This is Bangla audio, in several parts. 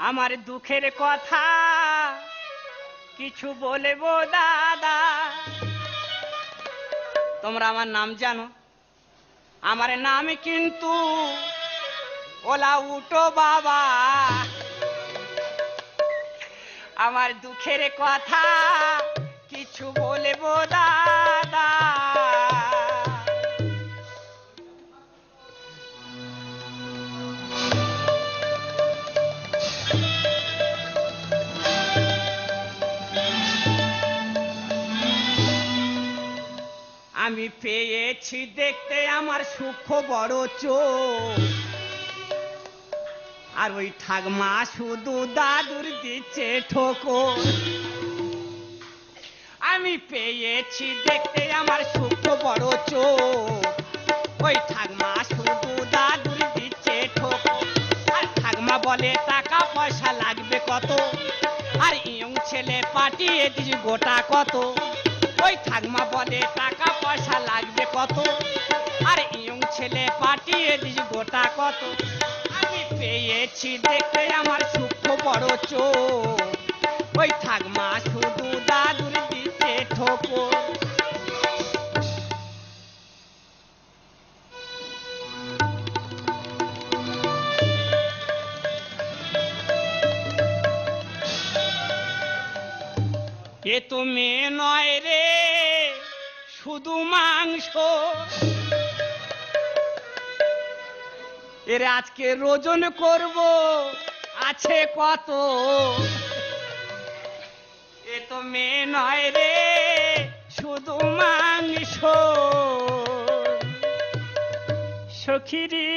আমার দুঃখের কথা কিছু বলবো দাদা। তোমরা আমার নাম জানো? আমার নাম কিন্তু ওলা উঠো বাবা। আমার দুঃখের কথা কিছু বলবো দাদা। আমি পেয়েছি দেখতে আমার সূক্ষ্ম বড় চোখ, আর ওই ঠাকমা শুধু দাদুর দিচ্ছে ঠোকর। আমি পেয়েছি দেখতে আমার সূক্ষ্ম বড় চোখ, ওই ঠাকমা শুধু দাদুর দিচ্ছে ঠোকর। আর ঠাকমা বলে টাকা পয়সা লাগবে কত, আর ইয়ং ছেলে পাঠিয়ে দিস গোটা কত। ওই ঠাকমা বলে টাকা পয়সা লাগবে কত, আর ইয়ং ছেলে পাঠিয়ে দিস গোটা কত। আমি পেয়েছি দেখতে আমার সূক্ষ্ম বড় চোখ, ওই ঠাকমা শুধু দাদুর দিতে ঠোকর। এ তো মেয়ে নয় রে শুধু মাংস, এর আজকে রোজন করব আছে কত। এ তো মেয়ে নয় রে শুধু মাংস, সখিরি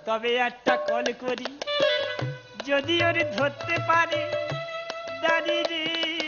তবে একটা কল করি, যদি ওর ধরতে পারে দাঁড়িয়ে।